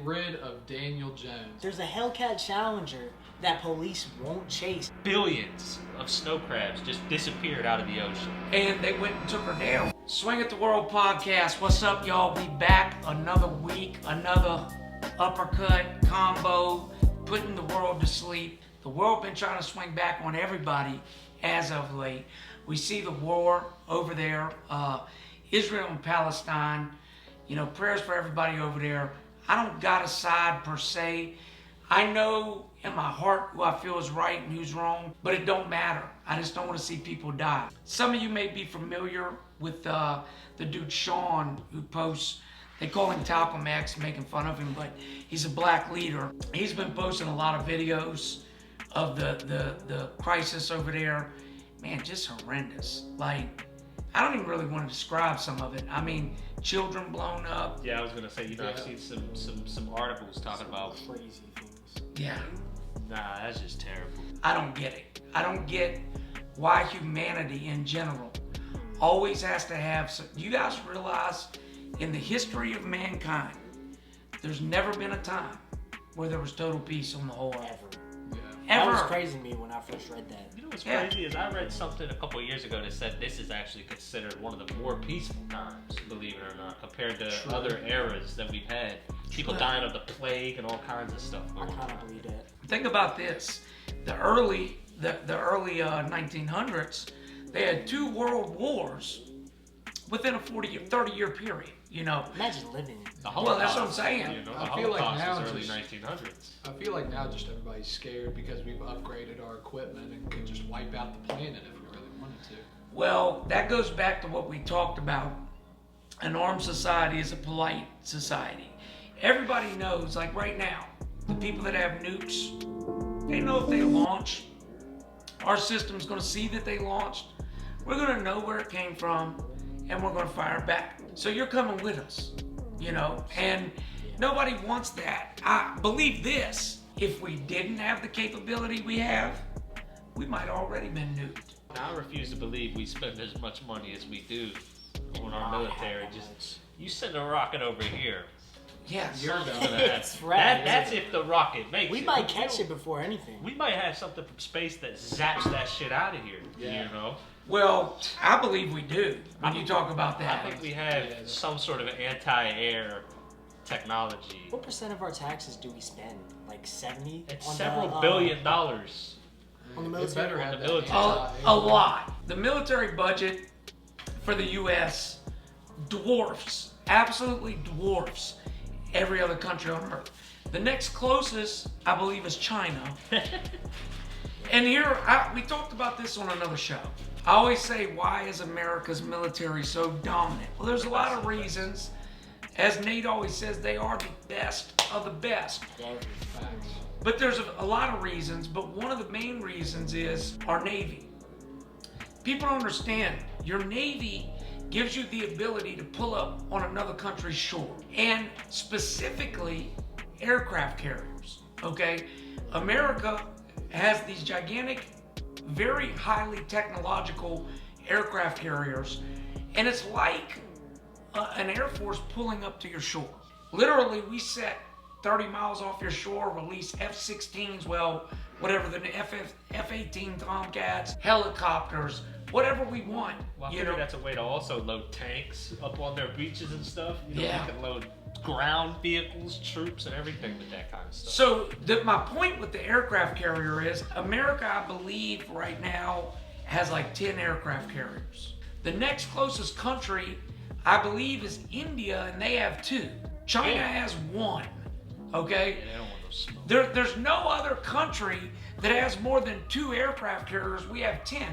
rid of Daniel Jones. There's a Hellcat Challenger that police won't chase. Billions of snow crabs just disappeared out of the ocean. And they went and took her down. Swing at the World podcast. What's up, y'all? We back another week, another uppercut combo, putting the world to sleep. The world been trying to swing back on everybody as of late. We see the war over there, Israel and Palestine. You know, prayers for everybody over there. I don't got a side per se. I know in my heart who I feel is right and who's wrong, but it don't matter. I just don't want to see people die. Some of you may be familiar with the dude Sean, who posts, they call him Talcum X, making fun of him, but he's a black leader. He's been posting a lot of videos of the crisis over there. Man, just horrendous. Like, I don't even really want to describe some of it. I mean, children blown up. Yeah, I was gonna say, I've seen some articles talking about Crazy things. Yeah. Nah, that's just terrible. I don't get it. I don't get why humanity in general always has to have some. You guys realize in the history of mankind, there's never been a time where there was total peace on the whole earth. That Ever. was crazy to me when I first read that. You know what's crazy is I read something a couple of years ago that said this is actually considered one of the more peaceful times, believe it or not, compared to other eras that we've had. People dying of the plague and all kinds of stuff. I kind of believe that. Think about this: the early 1900s, they had 2 world wars within a 30-year period. You know, Imagine living in The well, that's what I'm saying. You know, the I feel like Holocaust now was early just- 1900s. I feel like now just everybody's scared because we've upgraded our equipment and could just wipe out the planet if we really wanted to. Well, that goes back to what we talked about. An armed society is a polite society. Everybody knows, like right now, the people that have nukes, they know if they launch, our system's going to see that they launched. We're going to know where it came from, and we're going to fire back. So you're coming with us, you know, and nobody wants that. I believe this: if we didn't have the capability we have, we might already been nuked. Now, I refuse to believe we spend as much money as we do on our military. Just you send a rocket over here. Yes. You're gonna have, That's right. that's if the rocket makes We it. might catch it before anything. We might have something from space that zaps that shit out of here. Yeah. You know. Well, I believe we do when you talk about I that. think we have some sort of anti-air technology. What % of our taxes do we spend? Like 70? It's on several the, $billion. On the It military? better have the that military. A lot. The military budget for the U.S. dwarfs, absolutely dwarfs every other country on earth. The next closest, I believe, is China. And here, we talked about this on another show. I always say, why is America's military so dominant? Well, there's a lot of reasons. As Nate always says, they are the best of the best. Facts. But there's a lot of reasons, but one of the main reasons is our Navy. People don't understand, your Navy gives you the ability to pull up on another country's shore, and specifically aircraft carriers, okay? America has these gigantic, very highly technological aircraft carriers, and it's like an Air Force pulling up to your shore. Literally, we set 30 miles off your shore, release F-16s, well, whatever, the F-18 Tomcats, helicopters, whatever we want. Well, I you figure know, that's a way to also load tanks up on their beaches and stuff. You know, Yeah. you can load ground vehicles, troops, and everything with that kind of stuff. So my point with the aircraft carrier is America, I believe, right now has like 10 aircraft carriers. The next closest country, I believe, is India, and they have 2. China has 1. Okay? Yeah, I don't want those smoke. There's no other country that has more than 2 aircraft carriers. We have 10.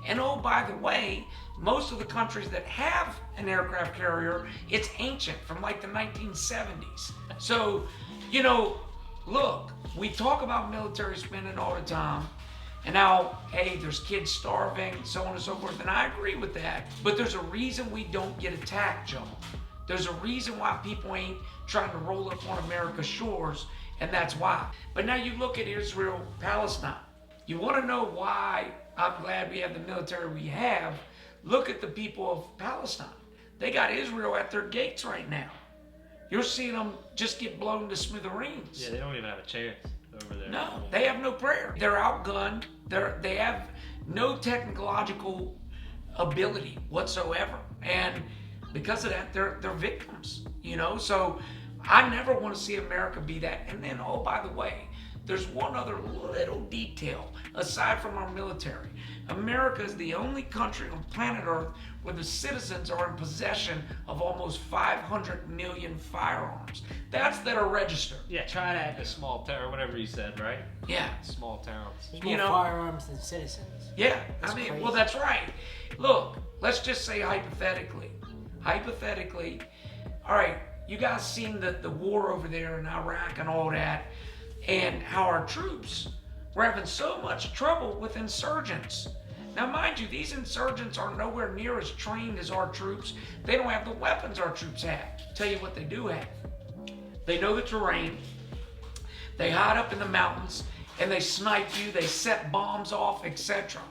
And oh, by the way, most of the countries that have an aircraft carrier, it's ancient, from like the 1970s. So, you know, look, we talk about military spending all the time, and now, hey, there's kids starving, so on and so forth, and I agree with that. But there's a reason we don't get attacked, Joe. There's a reason why people ain't trying to roll up on America's shores, and that's why. But now you look at Israel, Palestine. You want to know why I'm glad we have the military we have? Look at the people of Palestine. They got Israel at their gates right now. You're seeing them just get blown to smithereens. Yeah, they don't even have a chance over there. No, they have no prayer. They're outgunned. They have no technological ability whatsoever, and because of that, they're victims. You know, so I never want to see America be that. And then, oh, by the way, there's one other little detail aside from our military. America is the only country on planet Earth where the citizens are in possession of almost 500 million firearms. That's that are registered. Yeah, try that in a small town, or whatever you said, right? Yeah. Small towns. There's more firearms than citizens. Yeah, That's I mean, crazy. well, that's right. Look, let's just say hypothetically, all right, you guys seen the war over there in Iraq and all that, and how our troops were having so much trouble with insurgents. Now, mind you, these insurgents are nowhere near as trained as our troops. They don't have the weapons our troops have. Tell you what they do have. They know the terrain. They hide up in the mountains, and they snipe you. They set bombs off, etc.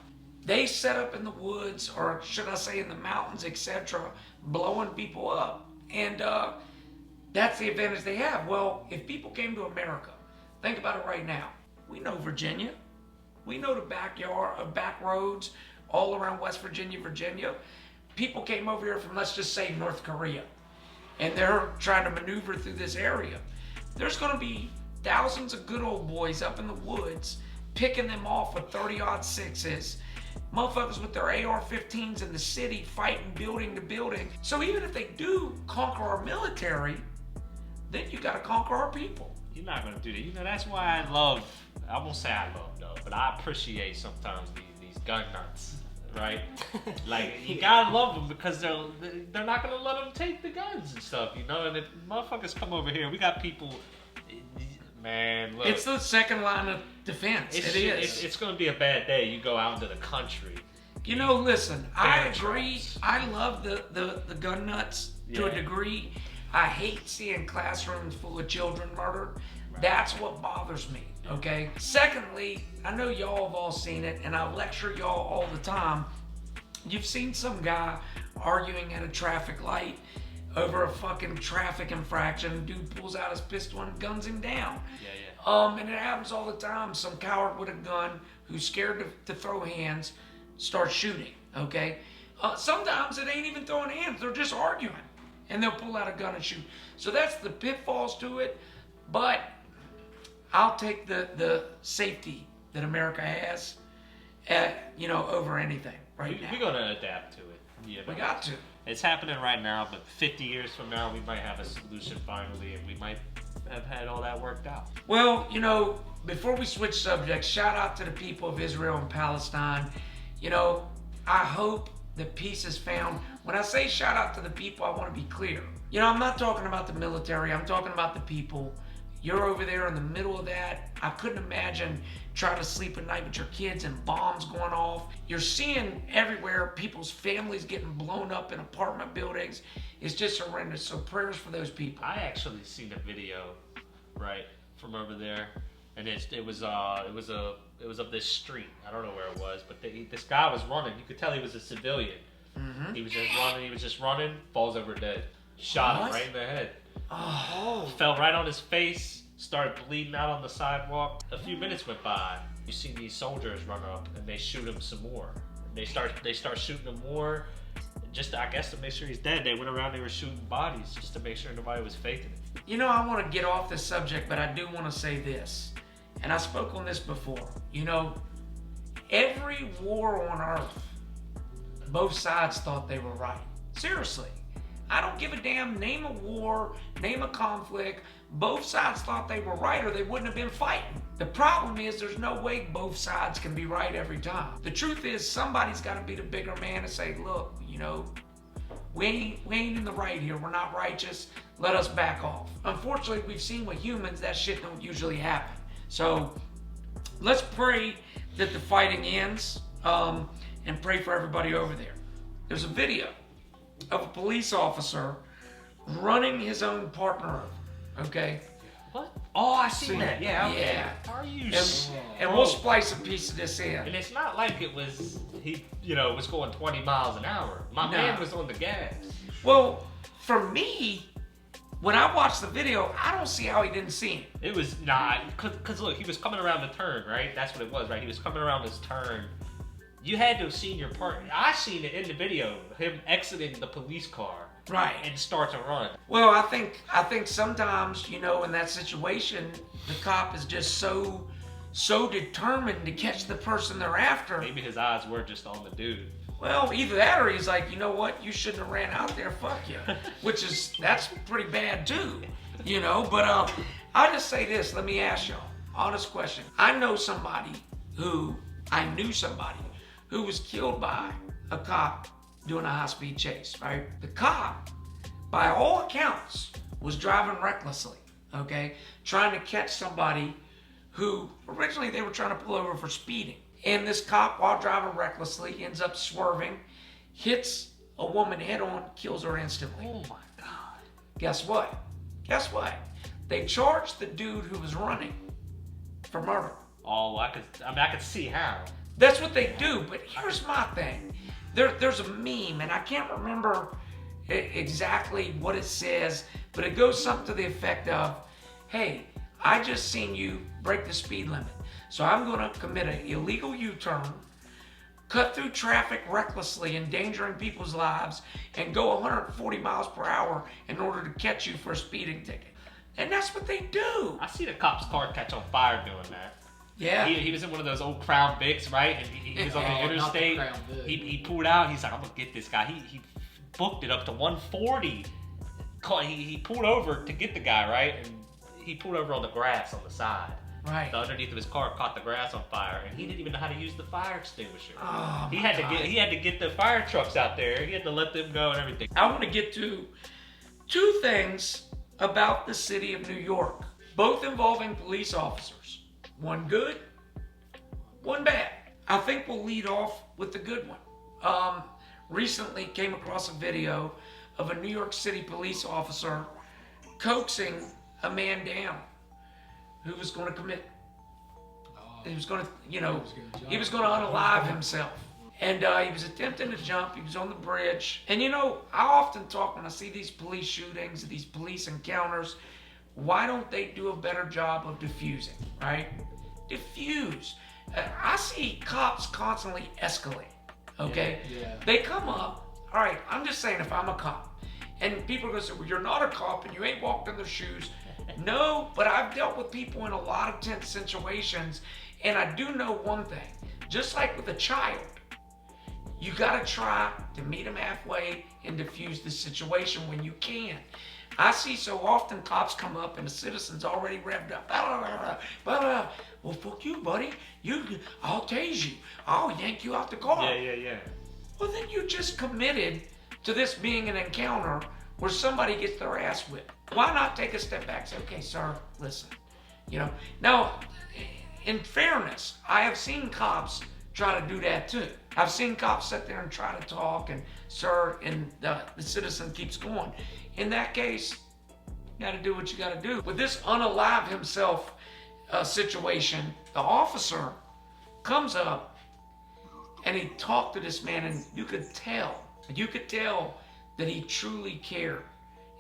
They set up in the woods, or should I say in the mountains, etc., blowing people up. And that's the advantage they have. Well, if people came to America, think about it right now. We know Virginia. We know the back roads all around West Virginia, Virginia. People came over here from, let's just say, North Korea, and they're trying to maneuver through this area. There's going to be thousands of good old boys up in the woods picking them off with 30-aught sixes, motherfuckers with their AR-15s in the city fighting building to building. So even if they do conquer our military, then you got to conquer our people. You're not gonna do that. You know, that's why I won't say I love though, but I appreciate sometimes these gun nuts, right? Like, you gotta love them because they're not gonna let them take the guns and stuff, you know? And if motherfuckers come over here, we got people, man, look. It's the second line of defense. It's gonna be a bad day. You go out into the country. You know, listen, I agree. traps. I love the gun nuts to a Yeah. degree. I hate seeing classrooms full of children murdered. That's what bothers me, okay? Secondly, I know y'all have all seen it, and I lecture y'all all the time. You've seen some guy arguing at a traffic light over a fucking traffic infraction. Dude pulls out his pistol and guns him down. Yeah. And it happens all the time. Some coward with a gun who's scared to throw hands starts shooting, okay? Sometimes it ain't even throwing hands. They're just arguing. And they'll pull out a gun and shoot. So that's the pitfalls to it. But I'll take the safety that America has, over anything right now. We're gonna adapt to it. Yeah, We got to. It's happening right now, but 50 years from now, we might have a solution finally, and we might have had all that worked out. Well, before we switch subjects, shout out to the people of Israel and Palestine. I hope that peace is found. When I say shout out to the people, I want to be clear. I'm not talking about the military. I'm talking about the people. You're over there in the middle of that. I couldn't imagine trying to sleep at night with your kids and bombs going off. You're seeing everywhere people's families getting blown up in apartment buildings. It's just horrendous. So prayers for those people. I actually seen a video, right, from over there, and it was up this street. I don't know where it was, but this guy was running. You could tell he was a civilian. Mm-hmm. He was just running. Falls over dead. Shot him right in the head. Oh. Fell right on his face. Started bleeding out on the sidewalk. A few minutes went by. You see these soldiers run up and they shoot him some more. They start shooting him more. I guess to make sure he's dead. They went around. They were shooting bodies just to make sure nobody was faking it. I want to get off this subject, but I do want to say this. And I spoke on this before. Every war on earth, both sides thought they were right. Seriously. I don't give a damn. Name a war, name a conflict. Both sides thought they were right or they wouldn't have been fighting. The problem is there's no way both sides can be right every time. The truth is somebody's got to be the bigger man and say, look, we ain't in the right here. We're not righteous. Let us back off. Unfortunately, we've seen with humans that shit don't usually happen. So let's pray that the fighting ends and pray for everybody over there. There's a video of a police officer running his own partner over, okay? What? Oh, I seen that. Yeah. Okay. Yeah. Are you? And we'll splice a piece of this in. And it's not like it was he was going 20 miles an hour. My man was on the gas. Well, for me, when I watched the video, I don't see how he didn't see him. It was not, cause look, he was coming around the turn, right? That's what it was, right? He was coming around this turn. You had to have seen your part. I seen it in the video, him exiting the police car, Right. and start to run. Well, I think sometimes, you know, in that situation, the cop is just so determined to catch the person they're after. Maybe his eyes were just on the dude. Well, either that or he's like, you know what, you shouldn't have ran out there, fuck you. That's pretty bad too, you know. But I'll just say this, let me ask y'all, honest question. I knew somebody who was killed by a cop doing a high-speed chase, right? The cop, by all accounts, was driving recklessly, okay? Trying to catch somebody who, originally they were trying to pull over for speeding. And this cop, while driving recklessly, ends up swerving, hits a woman head on, kills her instantly. Oh my God. Guess what? They charged the dude who was running for murder. Oh, I could see how. That's what they do, but here's my thing. There's a meme, and I can't remember exactly what it says, but it goes something to the effect of, hey, I just seen you break the speed limit, so I'm gonna commit an illegal U-turn, cut through traffic recklessly, endangering people's lives, and go 140 miles per hour in order to catch you for a speeding ticket. And that's what they do. I see the cop's car catch on fire doing that. Yeah. He was in one of those old Crown Vics, right? And he was on the interstate. Not the Crown Vic. He pulled out. He's like, I'm gonna get this guy. He booked it up to 140. He pulled over to get the guy, right? And he pulled over on the grass on the side. Right. The underneath of his car caught the grass on fire, and he didn't even know how to use the fire extinguisher. Oh, he had to get the fire trucks out there. He had to let them go and everything. I want to get to two things about the city of New York, both involving police officers. One good, one bad. I think we'll lead off with the good one. Recently came across a video of a New York City police officer coaxing a man down who was going to commit. He was going to, he was going to unalive himself. And he was attempting to jump. He was on the bridge. And I often talk when I see these police shootings, these police encounters, why don't they do a better job of diffusing, right? Diffuse. I see cops constantly escalate, okay? Yeah. They come up, all right, I'm just saying if I'm a cop, and people are going to say, well, you're not a cop and you ain't walked in their shoes. No, but I've dealt with people in a lot of tense situations, and I do know one thing. Just like with a child, you got to try to meet them halfway and diffuse the situation when you can. I see so often cops come up and the citizen's already revved up. Well, fuck you, buddy. I'll tase you. I'll yank you out the car. Yeah. Well, then you just committed to this being an encounter where somebody gets their ass whipped. Why not take a step back and say, okay, sir, listen. Now, in fairness, I have seen cops try to do that too. I've seen cops sit there and try to talk and, sir, and the citizen keeps going. In that case, you gotta do what you gotta do. With this unalive himself situation, the officer comes up and he talked to this man, and you could tell that he truly cared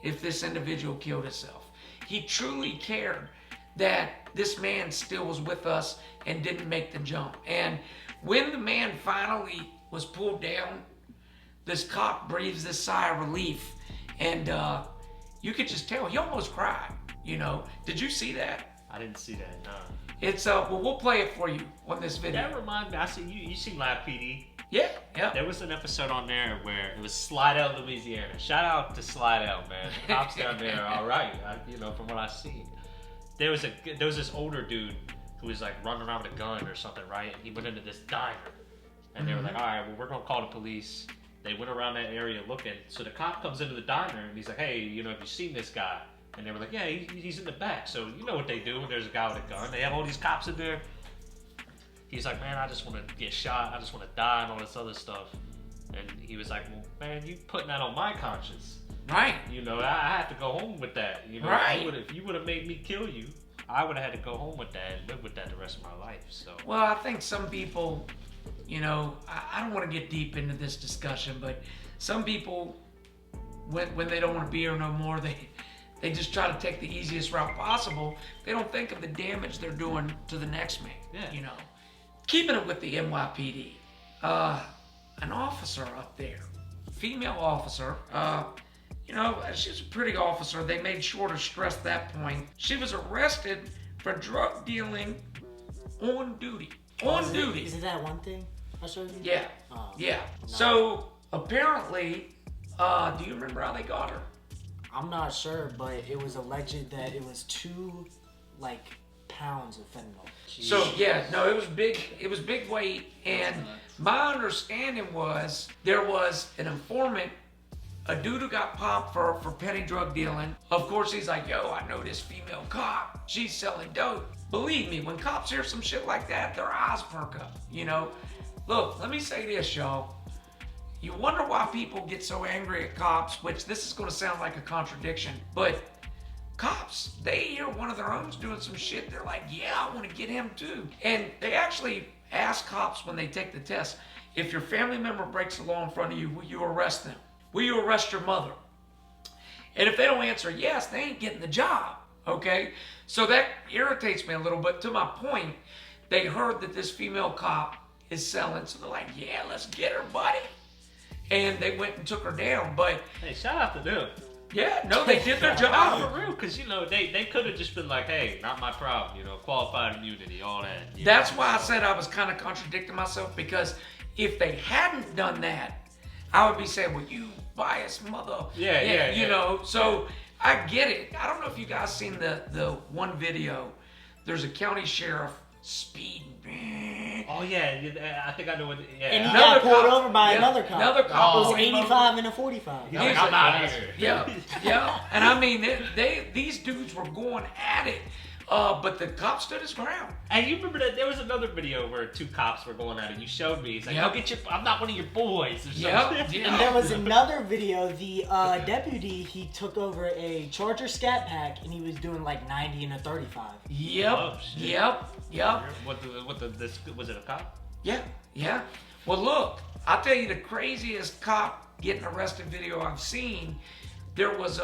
if this individual killed himself. He truly cared that this man still was with us and didn't make the jump. And when the man finally was pulled down, this cop breathes this sigh of relief, and you could just tell he almost cried. Did you see that? I didn't see that. No. It's well, we'll play it for you on this video. That reminds me. I see you seen Live PD. Yeah. There was an episode on there where it was Slidell, Louisiana. Shout out to Slidell, man. The cops down there are all right. From what I see, there was this older dude who was like running around with a gun or something, right? And he went into this diner, and they were like, all right, well, we're gonna call the police. They went around that area looking. So the cop comes into the diner and he's like, hey, have you seen this guy? And they were like, yeah, he's in the back. So you know what they do when there's a guy with a gun. They have all these cops in there. He's like, man, I just want to get shot. I just want to die and all this other stuff. And he was like, well, man, you putting that on my conscience. Right. I have to go home with that. Right. If you would have made me kill you, I would have had to go home with that and live with that the rest of my life. So. Well, I think some people, I don't want to get deep into this discussion, but some people, when they don't want to be here no more, they They just try to take the easiest route possible. They don't think of the damage they're doing to the next man. Yeah. You know. Keeping it with the NYPD, an officer up there, female officer, you know, she's a pretty officer. They made sure to stress that point. She was arrested for drug dealing on duty. On duty. Is it that one thing I showed you? Yeah. Oh, Yeah. no. So apparently, do you remember how they got her? I'm not sure, but it was alleged that it was 2 pounds of fentanyl. So yeah, no, it was big. It was big weight, and my understanding was there was an informant, a dude who got popped for petty drug dealing. Of course, he's like, "Yo, I know this female cop. She's selling dope." Believe me, when cops hear some shit like that, their eyes perk up. You know, look, let me say this, y'all. You wonder why people get so angry at cops, which this is going to sound like a contradiction, but cops, they hear one of their own doing some shit, they're like, yeah, I want to get him too. And they actually ask cops when they take the test, if your family member breaks the law in front of you, will you arrest them? Will you arrest your mother? And if they don't answer yes, they ain't getting the job, okay? So that irritates me a little bit. To my point, they heard that this female cop is selling, so they're like, yeah, let's get her, buddy. And they went and took her down, but... Hey, shout out to them. Yeah, no, they did their Nah, job. for real, because, you know, they could have just been like, hey, not my problem, you know, qualified immunity, all that. That's why I said I was kind of contradicting myself, because if they hadn't done that, I would be saying, well, you biased mother. Yeah. You know, so I get it. I don't know if you guys seen the one video. There's a county sheriff speeding. Oh, yeah, I think I know what, yeah. And he Another got pulled cop. over by Yeah, another cop. another cop. It was Oh. 85 and a 45. He's like, I'm out of here. Yeah. And I mean, these dudes were going at it, but the cop stood his ground. And you remember that there was another video where 2 cops were going at it. You showed me. He's like, Yep. go get your, I'm not one of your boys or something. Yep. And there was another video, the deputy, he took over a Charger scat pack and he was doing like 90 and a 35. Yep. Oh, shit. Yep. This, was it a cop? Yeah. Well, look, I'll tell you the craziest cop getting arrested video I've seen. There was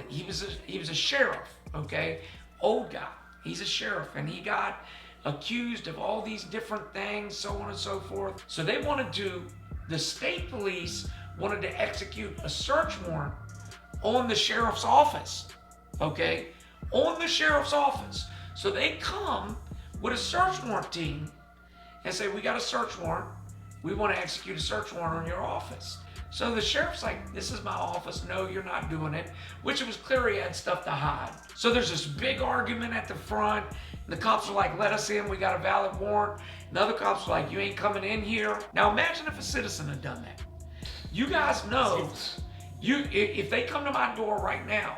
he was a sheriff, okay, old guy. He's a sheriff, and he got accused of all these different things, so on and so forth. So the state police wanted to execute a search warrant on the sheriff's office, okay, on the sheriff's office. So they come with a search warrant team and say, we got a search warrant. We want to execute a search warrant on your office. So the sheriff's like, this is my office. No, you're not doing it. Which it was clear he had stuff to hide. So there's this big argument at the front. And the cops are like, let us in. We got a valid warrant. And the other cops are like, you ain't coming in here. Now imagine if a citizen had done that. You guys know, if they come to my door right now,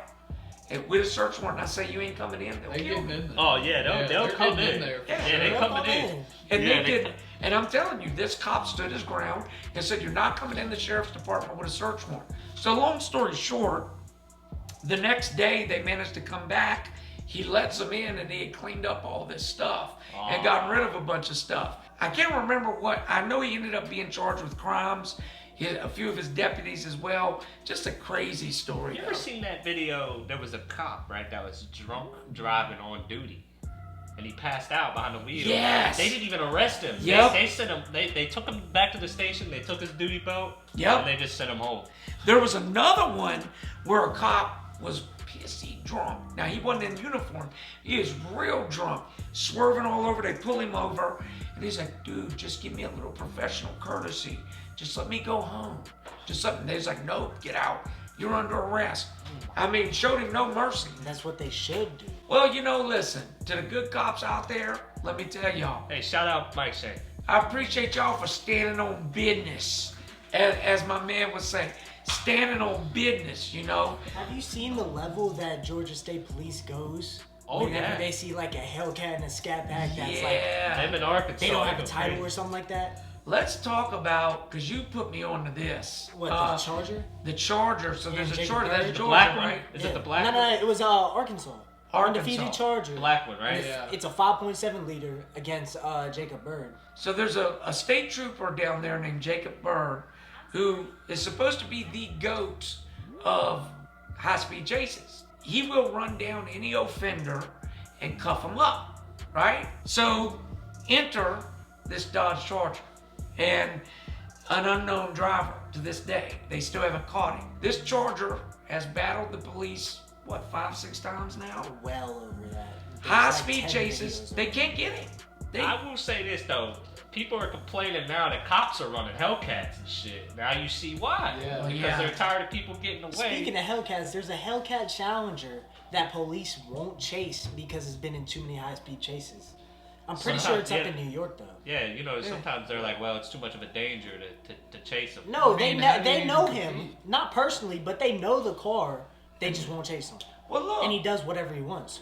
with a search warrant, I say you ain't coming in, they'll They kill getting me. in there. Oh, yeah, they'll they're come getting in. there. Yeah, They coming in. And Yeah, they did. And I'm telling you, this cop stood his ground and said, you're not coming in the sheriff's department with a search warrant. So long story short, the next day they managed to come back. He lets them in and he had cleaned up all this stuff and gotten rid of a bunch of stuff. I can't remember what, I know he ended up being charged with crimes. A few of his deputies as well. Just a crazy story. You ever seen that video? There was a cop, right, that was drunk driving on duty. And he passed out behind the wheel. Yes. They didn't even arrest him. Yep. They sent him, they took him back to the station, they took his duty belt, Yep. and they just sent him home. There was another one where a cop was pissy drunk. Now, he wasn't in uniform. He is real drunk, swerving all over. They pull him over, and he's like, dude, just give me a little professional courtesy. Just let me go home. Just something. He's like, no, get out. You're under arrest. I mean, showed him no mercy. That's what they should do. Well, you know, listen, to the good cops out there, let me tell y'all, Hey, shout out Mike Shane. I appreciate y'all for standing on business. As my man would say, standing on business, you know. Have you seen the level that Georgia State Police goes? Oh, Whenever yeah. they see like a Hellcat and a scat pack that's Yeah. Them in Arkansas. like, they don't have go a title crazy. or something like that? Let's talk about, because you put me on to this. What, the Charger? The Charger. So there's a Jacob Charger. That's Bird. Georgia, Black one? right? Is it the black one? No, it was Arkansas. Arkansas. Undefeated Charger. Black one, right? Yeah. It's a 5.7 liter against Jacob Bird. So there's a state trooper down there named Jacob Bird, who is supposed to be the GOAT of high-speed chases. he will run down any offender and cuff him up, right? So enter this Dodge Charger and an unknown driver to this day. They still haven't caught him. This Charger has battled the police, what, 5-6 times now? Well over that. There's High like speed 10 chases. videos. They can't get him. I will say this though. People are complaining now that cops are running Hellcats and shit. Now you see why. Yeah. Because they're tired of people getting away. Speaking of Hellcats, there's a Hellcat Challenger that police won't chase because it's been in too many high-speed chases. I'm pretty sure it's up in New York though. Yeah, you know, sometimes they're like, well, it's too much of a danger to chase him. No, I mean, they know compete? him, not personally, but they know the car. They just won't chase him, Well, look. and he does whatever he wants.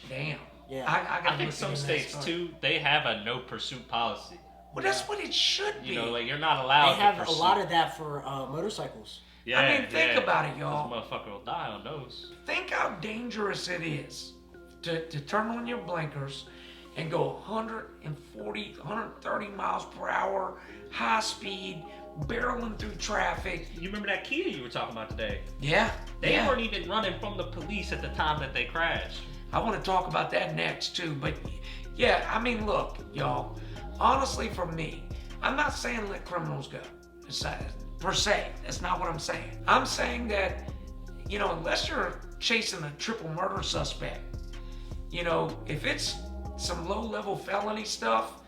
Damn. Yeah. I gotta I think look some into states that. too, they have a no pursuit policy. Well, that's what it should be. You know, like you're not allowed They have to a pursue. lot of that for motorcycles. Yeah, I mean, think about it, y'all. This motherfucker will die on those. Think how dangerous it is to turn on your blinkers and go 140, 130 miles per hour, high speed, barreling through traffic. You remember that Kia you were talking about today? Yeah. They yeah. weren't even running from the police at the time that they crashed. I want to talk about that next too. But yeah, I mean, look, y'all, honestly, for me, I'm not saying let criminals go. Per se, that's not what I'm saying. I'm saying that, you know, unless you're chasing a triple murder suspect, you know, if it's some low-level felony stuff,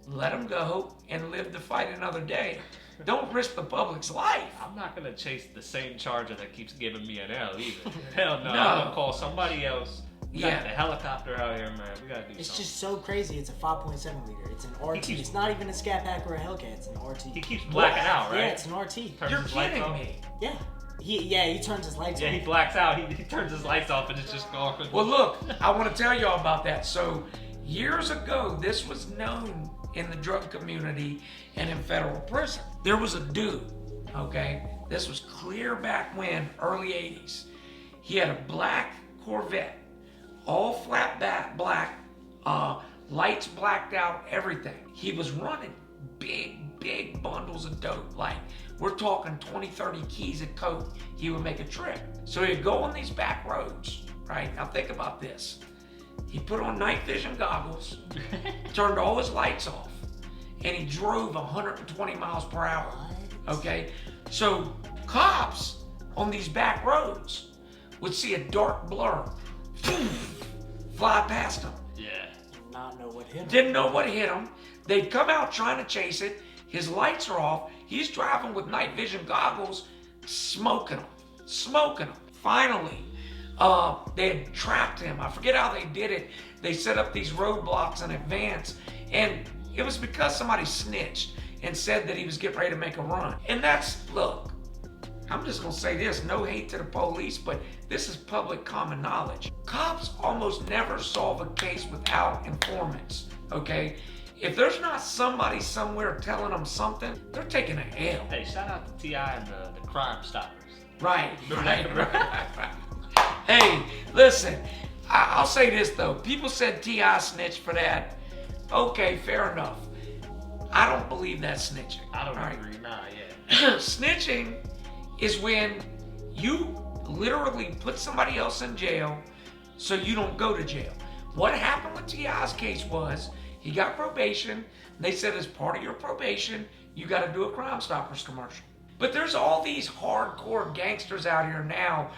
let them go and live to fight another day. Don't risk the public's life. I'm not gonna chase the same Charger that keeps giving me an L either. Hell no, No. I'm gonna call somebody else. We got Yeah. the helicopter out here, man. We gotta do It's something. just so crazy. It's a 5.7 liter. It's an RT. keeps- It's not even a Scat Pack or a Hellcat. It's an RT. He keeps blacking out, right? Yeah, it's an RT. Turns You're his lights kidding off. me. Yeah. He turns his lights Yeah, on. he blacks out. He turns his lights off and it's just gone. Well, look, I want to tell y'all about that. So, years ago, this was known in the drug community and in federal prison. There was a dude, okay? This was clear back when, early 80s. He had a black Corvette, all flat back black, lights blacked out, everything. He was running big bundles of dope. Like, we're talking 20, 30 keys of coke. He would make a trip. So he'd go on these back roads, right? Now think about this. He put on night vision goggles, turned all his lights off, and he drove 120 miles per hour. Okay? So cops on these back roads would see a dark blur fly past him. Yeah. Not know what hit him. Didn't know what hit him. They'd come out trying to chase it. His lights are off. He's driving with night vision goggles, smoking them. Finally, they had trapped him. I forget how they did it. They set up these roadblocks in advance, and it was because somebody snitched and said that he was getting ready to make a run. And look, I'm just gonna say this, no hate to the police, but this is public common knowledge. Cops almost never solve a case without informants, okay? If there's not somebody somewhere telling them something, they're taking a L. Hey, shout out to T.I. and the Crime Stoppers. Right. Hey, listen, I'll say this though. People said T.I. snitched for that. Okay, fair enough. I don't believe that's snitching. I don't all right? agree. Nah, yeah. Snitching is when you literally put somebody else in jail so you don't go to jail. What happened with T.I.'s case was he got probation. They said as part of your probation, you got to do a Crime Stoppers commercial. But there's all these hardcore gangsters out here now.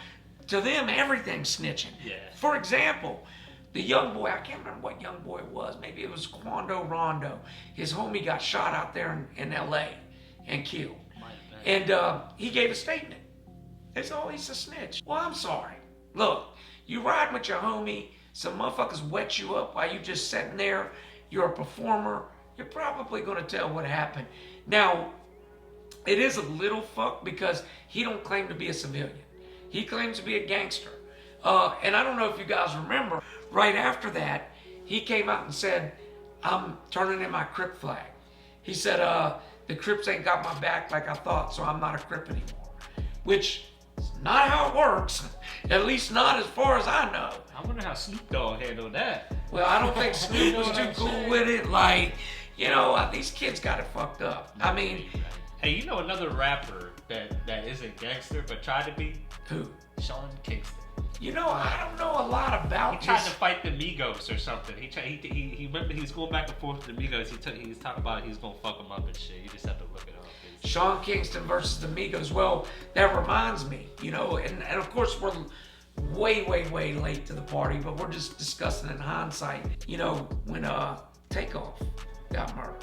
To them, everything's snitching. Yeah. For example, the young boy, I can't remember what young boy it was. Maybe it was Quando Rondo. His homie got shot out there in L.A. and killed. And he gave a statement. They said, oh, he's a snitch. Well, I'm sorry. Look, you riding with your homie, some motherfuckers wet you up while you just sitting there. You're a performer. You're probably going to tell what happened. Now, it is a little fucked because he don't claim to be a civilian. He claims to be a gangster. And I don't know if you guys remember, right after that, he came out and said, I'm turning in my Crip flag. He said, the Crips ain't got my back like I thought, so I'm not a Crip anymore. Which is not how it works, at least not as far as I know. I wonder how Snoop Dogg handled that. Well, I don't think Snoop was too cool with it. Like, you know, these kids got it fucked up. I mean, Hey, you know another rapper that isn't gangster but tried to be? who? Sean Kingston. You know, I don't know a lot about He tried this. to fight the Migos or something. He remember he was going back and forth with the Migos. He was talking about he was gonna fuck them up and shit. You just have to look it up. Sean Kingston versus the Migos. Well, that reminds me, you know, and of course we're way late to the party, but we're just discussing in hindsight. You know, when Takeoff got murdered.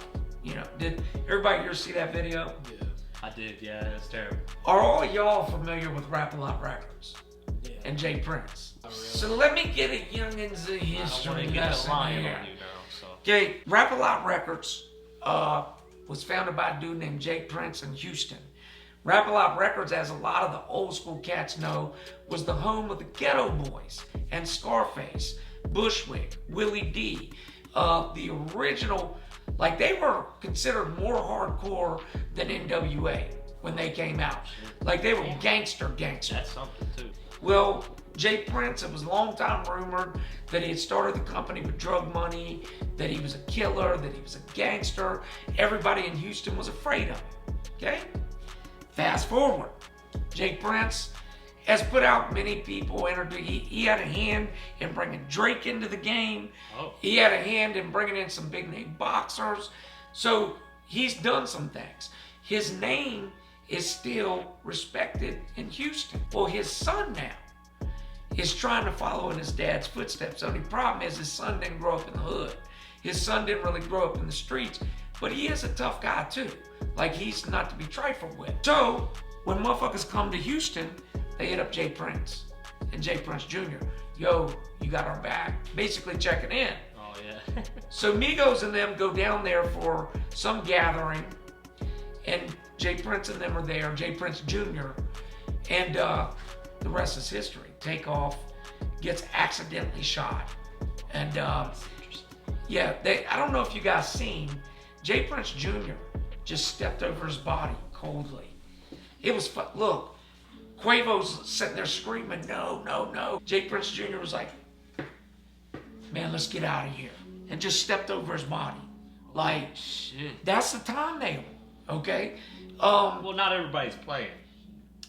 You know, did everybody here see that video? Yeah. I did, yeah, it's terrible. Are all y'all familiar with Rap-A-Lot Records and Jay Prince? Oh, really? So let me get a youngins a I don't want history to get the lesson line here. on you now, so. Okay, Rap-A-Lot Records was founded by a dude named Jay Prince in Houston. Rap-A-Lot Records, as a lot of the old school cats know, was the home of the Ghetto Boys and Scarface, Bushwick, Willie D. The original, like they were considered more hardcore than NWA when they came out. Like they were gangster. That's something too. Well, Jay Prince, it was a long time rumored that he had started the company with drug money, that he was a killer, that he was a gangster. Everybody in Houston was afraid of him, okay? Fast forward, Jay Prince has put out many people. He had a hand in bringing Drake into the game. Oh. He had a hand in bringing in some big name boxers. So he's done some things. His name is still respected in Houston. Well, his son now is trying to follow in his dad's footsteps. The only problem is his son didn't grow up in the hood. His son didn't really grow up in the streets, but he is a tough guy too. Like he's not to be trifled with. So when motherfuckers come to Houston, they hit up Jay Prince and Jay Prince Jr. Yo, you got our back. Basically checking in. Oh yeah. So Migos and them go down there for some gathering, and Jay Prince and them are there, Jay Prince Jr., and the rest is history. Takeoff gets accidentally shot. And yeah, I don't know if you guys seen, Jay Prince Jr. just stepped over his body coldly. It was fun. Look, Quavo's sitting there screaming, no. Jay Prince Jr. was like, man, let's get out of here. And just stepped over his body. Like, Shit. that's the time they were, okay? Well, not everybody's playing.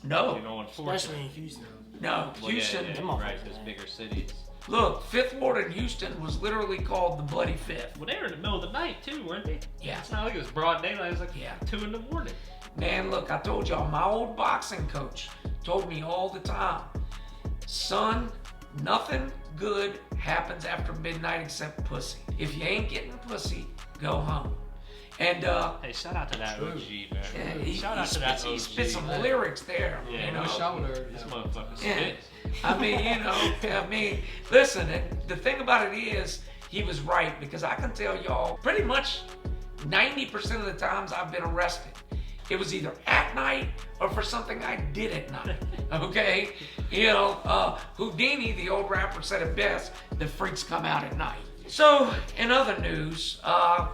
No, You know, Especially unfortunately. in Houston. no, Well, Houston. Yeah, them right, motherfuckers, those man. bigger cities. Look, Fifth Ward in Houston was literally called the Bloody Fifth. Well, they were in the middle of the night too, weren't they? Yeah. It's not like it was broad daylight. It was like Yeah. 2 in the morning. Man, look, I told y'all, my old boxing coach told me all the time, son, nothing good happens after midnight except pussy. If you ain't getting pussy, go home. And Hey, shout out to that True. OG, man. he, Shout out to that he OG. spit some man. lyrics there. Yeah, you know? I wish I would have heard This him. motherfucker Yeah. spits. I mean, you know, listen, the thing about it is, he was right, because I can tell y'all, pretty much 90% of the times I've been arrested, it was either at night or for something I did at night, okay? You know, Houdini, the old rapper, said it best, the freaks come out at night. So, in other news,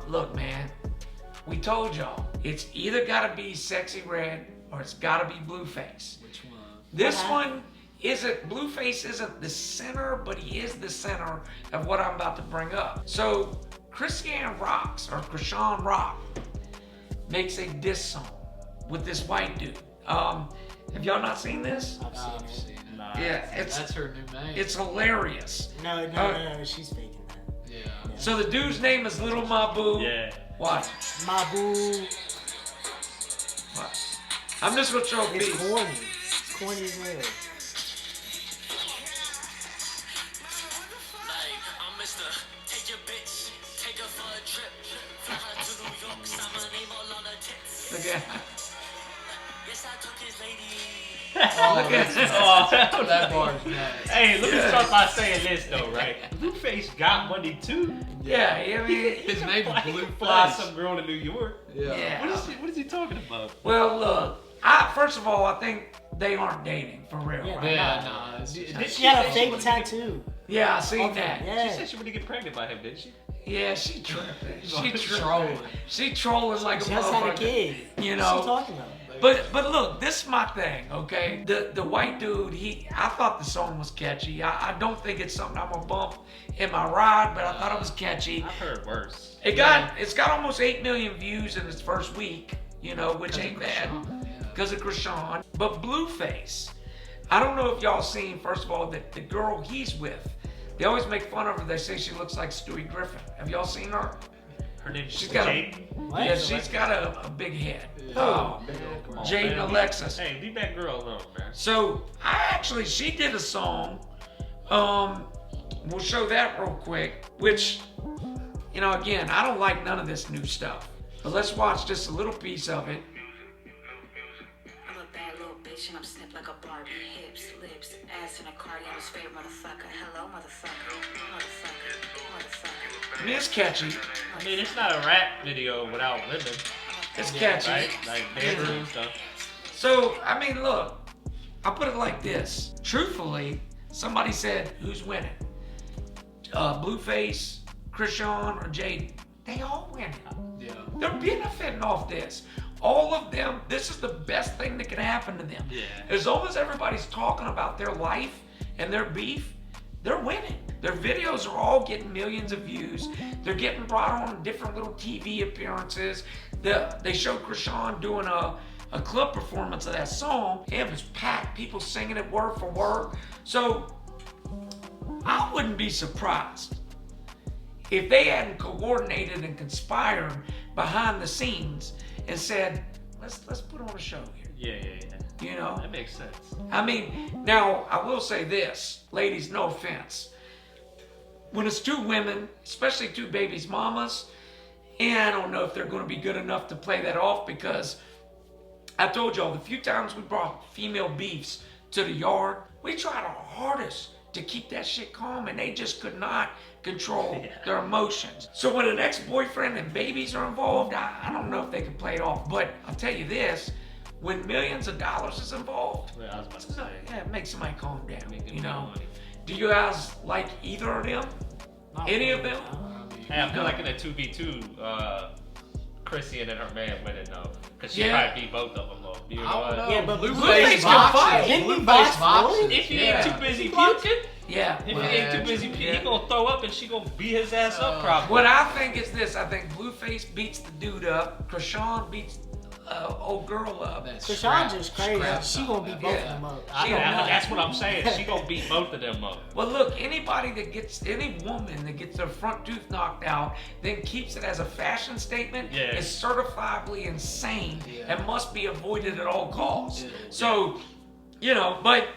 look, man, we told y'all, it's either gotta be Sexxyred or it's gotta be Blueface. Which one? This What one isn't, Blueface isn't the center, but he is the center of what I'm about to bring up. So, Chrisean Rock makes a diss song with this white dude. Have y'all not seen this? I've seen I've it. seen it. Nah. Yeah, That's her new name. it's hilarious. No, she's faking that. Yeah. So the dude's name is Little Mabu. Yeah. Watch. Mabu, Watch. I'm just gonna throw a it's piece. corny. It's corny as hell. Look at Oh, Look at Oh, that bar's nice. Hey, let me start by saying this though, right? Blueface got money too. Yeah, I mean, His name's Fly Blueface. some girl to New York. Yeah. yeah. What is he talking about? Well, look, first of all, I think they aren't dating for real. Yeah, right? Yeah, nah. it's- She had a She fake wanted to tattoo. Yeah, I seen Okay, that. She yeah. said she wanted to get pregnant by him, didn't she? Yeah, she tripping. She She's tripping. trolling. She trolling like a She just had a motherfucker. kid. You What's she know. talking about? But look, this is my thing, okay? The white dude, I thought the song was catchy. I don't think it's something I'm gonna bump in my ride, but I thought it was catchy. I've heard worse. It's got almost 8 million views in its first week, you know, which ain't bad Yeah. because of Chrisean. But Blueface, I don't know if y'all seen, first of all, that the girl he's with, they always make fun of her. They say she looks like Stewie Griffin. Have y'all seen her? Her name's She's got Jade. Yeah, she's got a big head. Oh, Jade and Alexis. Hey, leave that girl alone, man. So she did a song. We'll show that real quick. Which, again, I don't like none of this new stuff. But let's watch just a little piece of it. I'm a bad little bitch and I'm snipped like a Barbie. Hips, lips, ass in a car. I'm his favorite motherfucker. Hello, motherfucker. I mean, it's catchy. I mean, it's not a rap video without women, It's catchy. right? Like bedroom stuff. So, I mean, look, I'll put it like this. Truthfully, somebody said, who's winning? Blueface, Chrisean, or Jade? They all winning. Yeah. They're benefiting off this. All of them, this is the best thing that can happen to them. Yeah. As long as everybody's talking about their life and their beef, they're winning. Their videos are all getting millions of views. They're getting brought on different little TV appearances. They showed Chrisean doing a club performance of that song. It was packed, people singing it word for word. So I wouldn't be surprised if they hadn't coordinated and conspired behind the scenes and said, let's put on a show here. Yeah. That makes sense. I mean, now I will say this, ladies, no offense. When it's two women, especially two babies' mamas, and I don't know if they're going to be good enough to play that off, because I told y'all the few times we brought female beefs to the yard, we tried our hardest to keep that shit calm, and they just could not control their emotions. So when an ex-boyfriend and babies are involved, I don't know if they can play it off. But I'll tell you this, when millions of dollars is involved, Well, I was about to say. it makes somebody calm down, Making money. Do you guys like either of them? Any of them? Hey, I feel like in a 2v2, Chrisean and her man winning though, because she Yeah. probably beat both of them though. You know I don't what? know. Yeah, but Blueface can boxes. fight. Didn't he Blueface box boxes. Floyd? If he Yeah. ain't too busy puking, Yeah. if he ain't too busy puking, he gonna throw up and she gonna beat his ass up probably. What I think is this, I think Blueface beats the dude up, Chrisean beats old girl up. Krishan's just crazy. Scrap She gonna beat both of Yeah. them up. I She know, don't know. that's what I'm saying. She gonna beat both of them up. Well, look, any woman that gets their front tooth knocked out, then keeps it as a fashion statement, Yeah. is certifiably insane and must be avoided at all costs. Yeah. So, but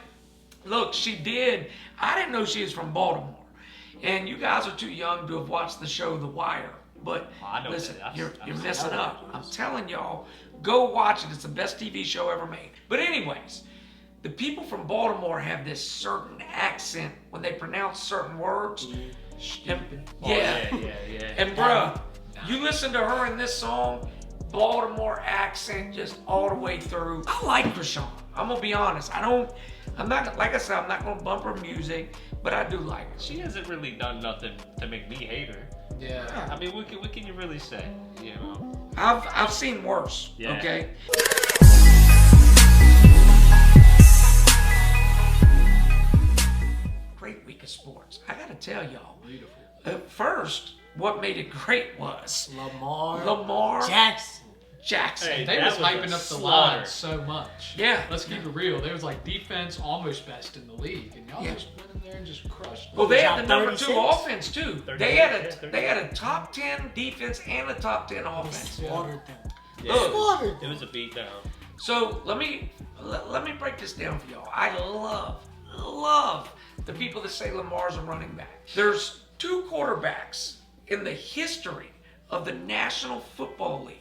look, she did. I didn't know she was from Baltimore. And you guys are too young to have watched the show The Wire. But I know listen, that. you're I've messing seen up. it. I'm telling y'all, go watch it. It's the best TV show ever made. But anyways, the people from Baltimore have this certain accent when they pronounce certain words. And, Oh, yeah. and bruh, you listen to her in this song, Baltimore accent just all the way through. I like Chrisean. I'm gonna be honest. I'm not, like I said, I'm not gonna bump her music, but I do like her. She hasn't really done nothing to make me hate her. Yeah. I mean, what can you really say? You know? I've seen worse. Yeah. Okay. Great week of sports. I gotta tell y'all. Beautiful. At first, what made it great was Lamar Jackson. Hey, They that was was hyping a up the slaughter. line so much. Yeah. Let's keep it real. There was like defense almost best in the league, and y'all Yeah. just went in there and just crushed them. Well, they Shot had the number 36. 2 offense too. 36, They had yeah, a 36. top 10 defense and a top 10 They offense. slaughtered them. Yeah. Look. Slaughtered It them. was a beatdown. So let me break this down for y'all. I love the people that say Lamar's a running back. There's 2 quarterbacks in the history of the National Football League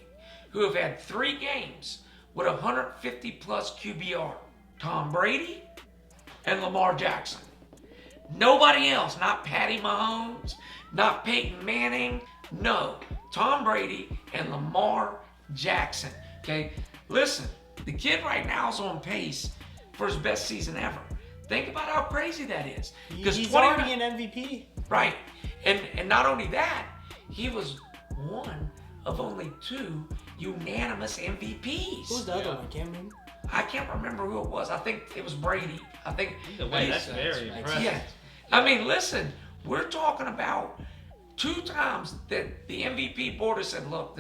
who have had 3 games with 150 plus QBR. Tom Brady and Lamar Jackson. Nobody else, not Patty Mahomes, not Peyton Manning. No, Tom Brady and Lamar Jackson. Okay, listen, the kid right now is on pace for his best season ever. Think about how crazy that is. He's already an MVP. Right, and not only that, he was one of only 2 unanimous MVPs. Who's the other one? Can't remember. I can't remember who it was. I think it was Brady. I think. Either way, that's sense, very makes impressive. Yeah. I mean, listen, we're talking about 2 times that the MVP board has said, look,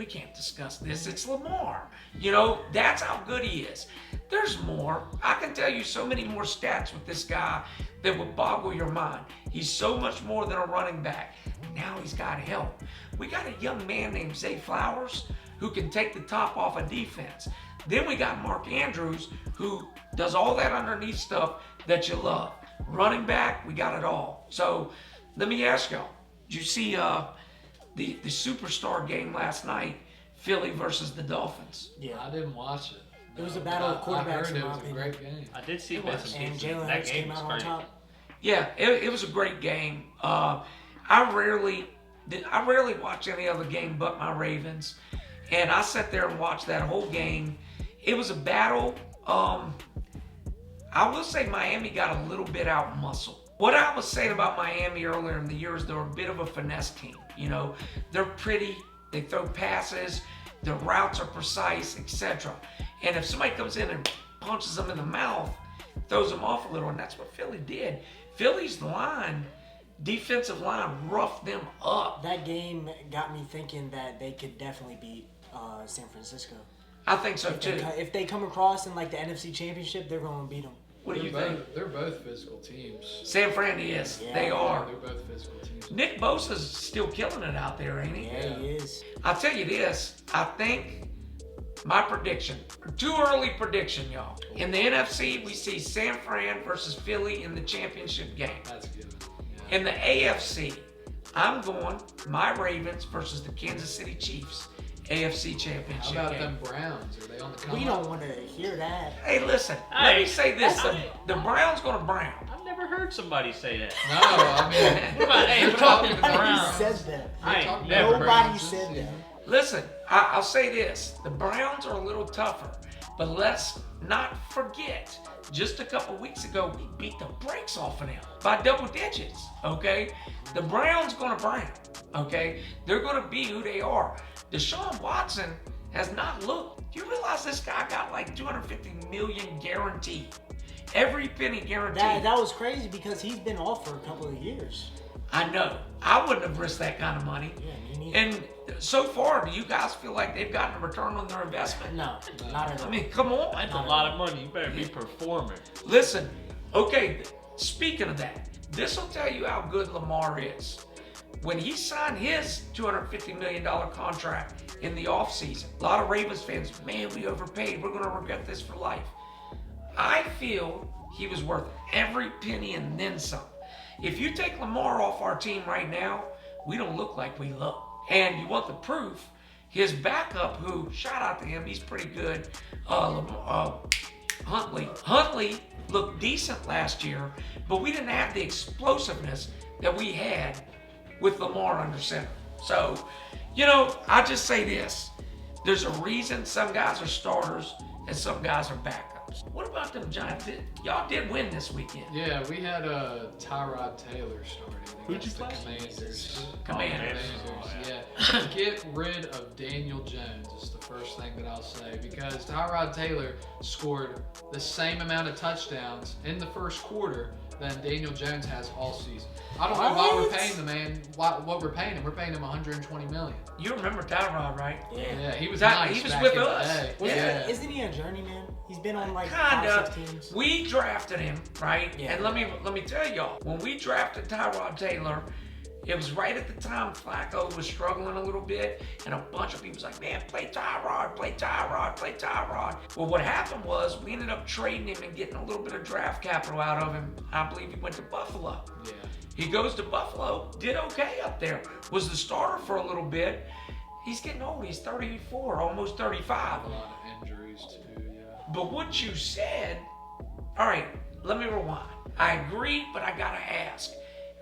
we can't discuss this. It's Lamar. You know, that's how good he is. There's more. I can tell you so many more stats with this guy that would boggle your mind. He's so much more than a running back. Now he's got help. We got a young man named Zay Flowers who can take the top off of defense. Then we got Mark Andrews who does all that underneath stuff that you love. Running back, we got it all. So let me ask y'all, did you see the superstar game last night, Philly versus the Dolphins? Yeah. I didn't watch it. It was a No, battle but of quarterbacks, I heard in it my was a opinion. great game. I did see It bits was. and And pieces. Jalen That Hurts game came was out on great. top. Yeah, it was a great game. I rarely watch any other game but my Ravens, and I sat there and watched that whole game. It was a battle. I will say Miami got a little bit out muscled. What I was saying about Miami earlier in the year is they're a bit of a finesse team. You know, they're pretty, they throw passes, their routes are precise, etc. And if somebody comes in and punches them in the mouth, throws them off a little, and that's what Philly did. Philly's line, defensive line, roughed them up. That game got me thinking that they could definitely beat San Francisco. I think so too. If they come across in like the NFC Championship, they're going to beat them. What do you They're think? both- They're both physical teams. San Fran is. Yeah. They are. They're both physical teams. Nick Bosa's still killing it out there, ain't he? Yeah, he is. I'll tell you this. I think my prediction, too early prediction, y'all. In the NFC, we see San Fran versus Philly in the championship game. That's good. Yeah. In the AFC, I'm going my Ravens versus the Kansas City Chiefs. AFC How championship about game. them Browns? Are they on the come We up? don't want to hear that. Hey, listen. Let me Hey, say this. that's- The Browns gonna brown. I've never heard somebody say that. No, I mean, What about, hey, we're what about talking the about Nobody Browns? said that. I ain't talking never about heard. Nobody Browns this said that. season. Listen, I'll say this. The Browns are a little tougher, but let's not forget, just a couple weeks ago, we beat the brakes off of them by double digits, okay? The Browns gonna brown, okay? They're gonna be who they are. Deshaun Watson has not looked. Do you realize this guy got like $250 million guaranteed? Every penny guaranteed. That was crazy because he's been off for a couple of years. I know. I wouldn't have risked that kind of money. Yeah, me neither. And so far, do you guys feel like they've gotten a return on their investment? No, not at all. I mean, come on. That's a lot of money. You better be performing. Listen, okay, speaking of that, this will tell you how good Lamar is. When he signed his $250 million contract in the offseason, a lot of Ravens fans, man, we overpaid. We're going to regret this for life. I feel he was worth every penny and then some. If you take Lamar off our team right now, we don't look like we look. And you want the proof, his backup, who, shout out to him, he's pretty good, Huntley looked decent last year, but we didn't have the explosiveness that we had with Lamar under center. So, you know, I just say this. There's a reason some guys are starters and some guys are backups. What about them Giants? Y'all did win this weekend. Yeah, we had Tyrod Taylor starting Who'd against you the play? Commanders. Commanders. Yeah. Get rid of Daniel Jones is the first thing that I'll say, because Tyrod Taylor scored the same amount of touchdowns in the first quarter than Daniel Jones has all season. I don't know why we're What? paying the man what we're paying him. We're paying him $120 million. You remember Tyrod, right? Yeah, he was That- nice. he was back with in the us. day. Wasn't Yeah. Isn't he a journeyman? He's been on like Kinda. 5-6 teams. We drafted him, right? Yeah. And let me tell y'all, when we drafted Tyrod Taylor, it was right at the time Flacco was struggling a little bit, and a bunch of people was like, man, play Tyrod, play Tyrod, play Tyrod. Well, what happened was we ended up trading him and getting a little bit of draft capital out of him. I believe he went to Buffalo. Yeah. He goes to Buffalo, did okay up there, was the starter for a little bit. He's getting old, he's 34, almost 35. A lot of injuries too, yeah. But what you said, all right, let me rewind. I agree, but I gotta ask,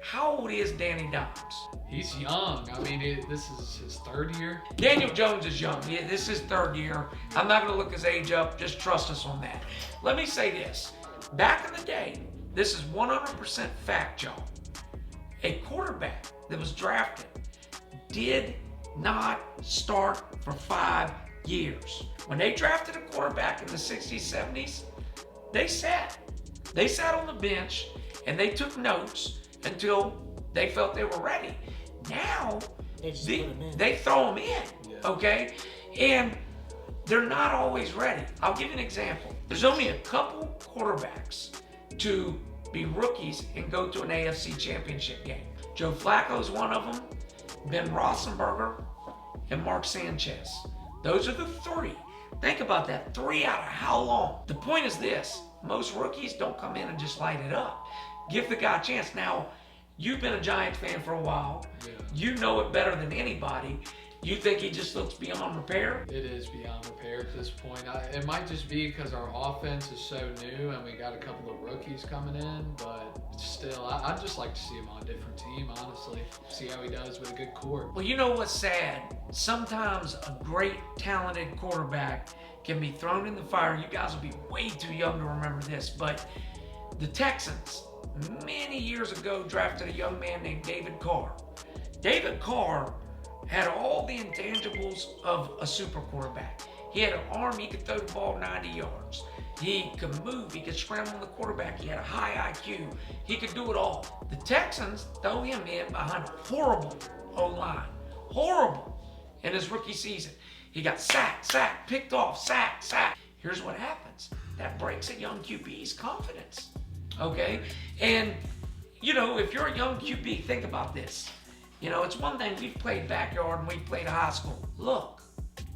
how old is Danny Dimes? He's young. I mean, this is his third year. Daniel Jones is young. Yeah, this is third year. I'm not gonna look his age up, just trust us on that. Let me say this. Back in the day, this is 100% fact, y'all. A quarterback that was drafted did not start for 5 years. When they drafted a quarterback in the 60s, 70s, they sat. They sat on the bench and they took notes until they felt they were ready. Now, They just put him in. they throw them in. Yeah. okay? And they're not always ready. I'll give you an example. There's only a couple quarterbacks to be rookies and go to an AFC championship game. Joe Flacco is one of them, Ben Roethlisberger, and Mark Sanchez. Those are the three. Think about that, 3 out of how long? The point is this, most rookies don't come in and just light it up. Give the guy a chance. Now, you've been a Giants fan for a while. Yeah. You know it better than anybody. You think he just looks beyond repair? It is beyond repair at this point. It might just be because our offense is so new and we got a couple of rookies coming in, but still, I'd just like to see him on a different team, honestly. See how he does with a good core. Well, you know what's sad? Sometimes a great, talented quarterback can be thrown in the fire. You guys will be way too young to remember this, but the Texans, many years ago, drafted a young man named David Carr. David Carr had all the intangibles of a super quarterback. He had an arm, he could throw the ball 90 yards. He could move, he could scramble on the quarterback, he had a high IQ. He could do it all. The Texans throw him in behind a horrible O-line. Horrible. In his rookie season. He got sacked, picked off, sacked. Here's what happens. That breaks a young QB's confidence. Okay? And, you know, if you're a young QB, think about this. You know, it's one thing, we've played backyard and we played high school. Look,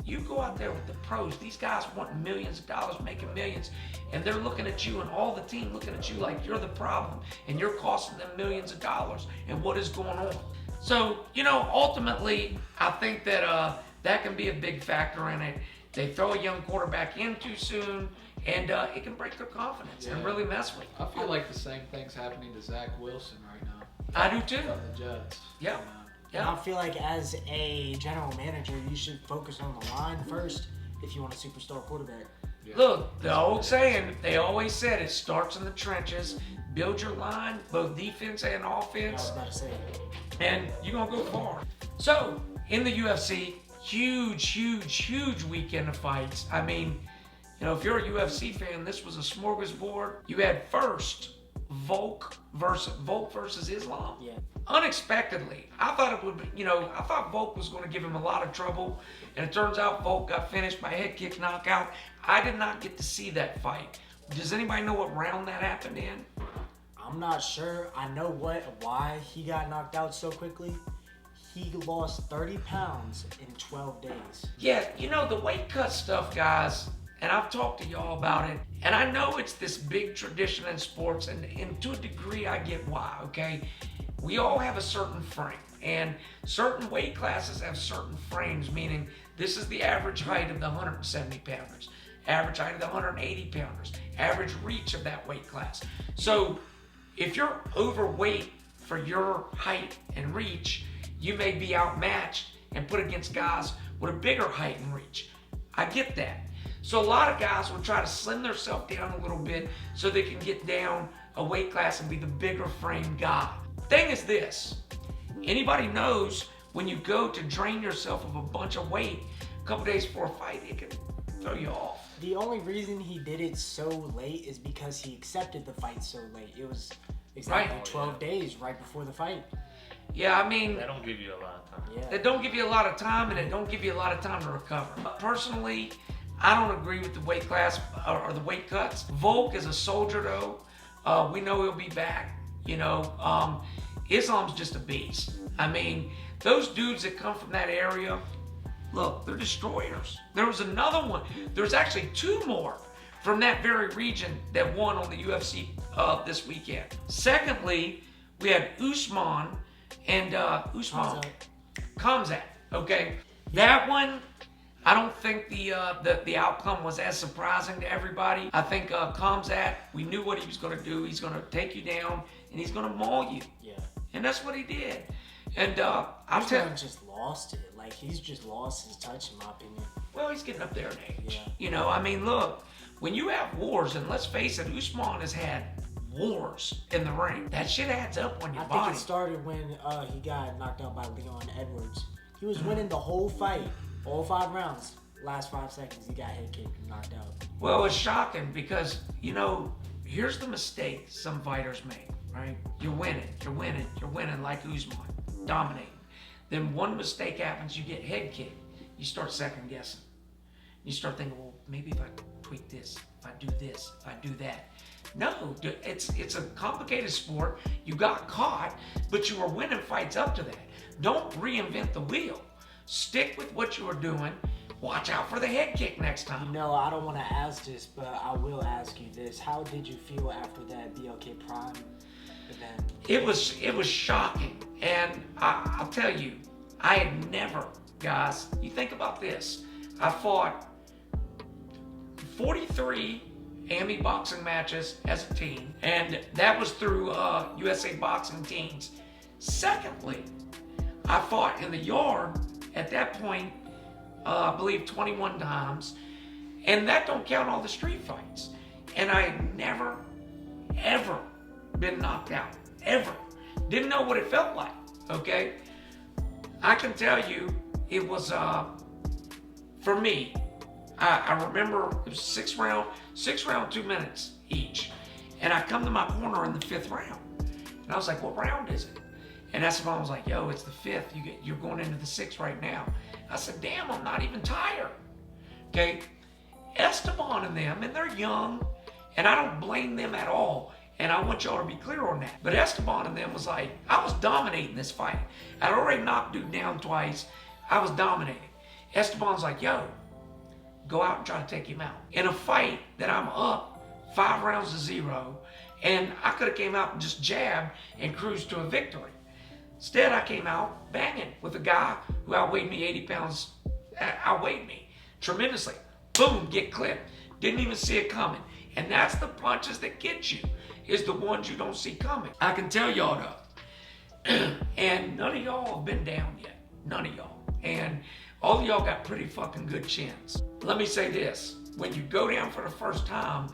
you go out there with the pros. These guys want millions of dollars, making millions, and they're looking at you and all the team looking at you like you're the problem and you're costing them millions of dollars. And what is going on? So, you know, ultimately, I think that that can be a big factor in it. They throw a young quarterback in too soon, and it can break their confidence and really mess with them. I feel like the same thing's happening to Zach Wilson right now. I do too. From the Jets. Yeah. And I feel like as a general manager, you should focus on the line first if you want a superstar quarterback. Yeah. Look, the old saying, they always said it starts in the trenches. Build your line, both defense and I was offense, about to say. and you're going to go far. So, in the UFC, huge weekend of fights. I mean, you know, if you're a UFC fan, this was a smorgasbord. You had first Volk versus Islam. Yeah. Unexpectedly, I thought it would be, you know, I thought Volk was going to give him a lot of trouble, and it turns out Volk got finished by head kick knockout. I did not get to see that fight. Does anybody know what round that happened in? I'm not sure. I know why he got knocked out so quickly. He lost 30 pounds in 12 days. Yeah, you know, the weight cut stuff, guys, and I've talked to y'all about it, and I know it's this big tradition in sports, and to a degree I get why, okay? We all have a certain frame, and certain weight classes have certain frames, meaning this is the average height of the 170 pounders, average height of the 180 pounders, average reach of that weight class. So if you're overweight for your height and reach, you may be outmatched and put against guys with a bigger height and reach. I get that. So a lot of guys will try to slim themselves down a little bit so they can get down a weight class and be the bigger frame guy. Thing is this, anybody knows when you go to drain yourself of a bunch of weight a couple days before a fight, it can throw you off. The only reason he did it so late is because he accepted the fight so late. It was exactly Right. 12 days right before the fight. Yeah, I mean, That don't give you a lot of time. Yeah. it don't give you a lot of time, and it don't give you a lot of time to recover. But personally, I don't agree with the weight class or the weight cuts. Volk is a soldier though. We know he'll be back. You know, Islam's just a beast. I mean, those dudes that come from that area, look, they're destroyers. There was another one. There's actually 2 more from that very region that won on the UFC this weekend. Secondly, we had Usman and Khamzat. Okay, that one, I don't think the outcome was as surprising to everybody. I think Khamzat, we knew what he was going to do. He's going to take you down and he's going to maul you. Yeah. And that's what he did. And He's just lost it. Like, he's just lost his touch, in my opinion. well, he's getting up there in age. Yeah. You know, I mean, look, when you have wars, and let's face it, Usman has had wars in the ring. That shit adds up on your I body. think it started when he got knocked out by Leon Edwards. He was winning the whole fight, all 5 rounds. Last 5 seconds, he got head kicked and knocked out. Well, it's shocking because, you know, here's the mistake some fighters make, right? You're winning like Usman, dominating. Then one mistake happens, you get head kicked. you start second guessing. You start thinking, well, maybe if I tweak this, if I do this, if I do that. No, it's a complicated sport. You got caught, but you were winning fights up to that. Don't reinvent the wheel. Stick with what you were doing. Watch out for the head kick next time. No, I don't want to ask this, but I will ask you this. How did you feel after that BLK Prime event? It was shocking. And I'll tell you, I had never, guys, you think about this. I fought 43 AMI boxing matches as a teen, and that was through USA Boxing Teens. Secondly, I fought in the yard at that point, I believe 21 times, and that don't count all the street fights. And I had never, ever been knocked out, ever. Didn't know what it felt like, okay? I can tell you, it was, for me, I remember it was six round, 2 minutes each. And I come to my corner in the 5th round. And I was like, what round is it? And Esteban was like, yo, it's the 5th. You're going into the 6th right now. I said, damn, I'm not even tired. Okay? Esteban and them, and they're young, and I don't blame them at all. And I want y'all to be clear on that. But Esteban and them was like, I was dominating this fight. I'd already knocked dude down twice. I was dominating. Esteban's like, yo, go out and try to take him out. In a fight that I'm up 5 rounds to 0, and I could have came out and just jabbed and cruised to a victory. Instead, I came out banging with a guy who outweighed me 80 pounds, outweighed me tremendously. Boom, get clipped. Didn't even see it coming. And that's the punches that get you, is the ones you don't see coming. I can tell y'all though, and none of y'all have been down yet. None of y'all. And all of y'all got pretty fucking good chins. Let me say this. When you go down for the first time,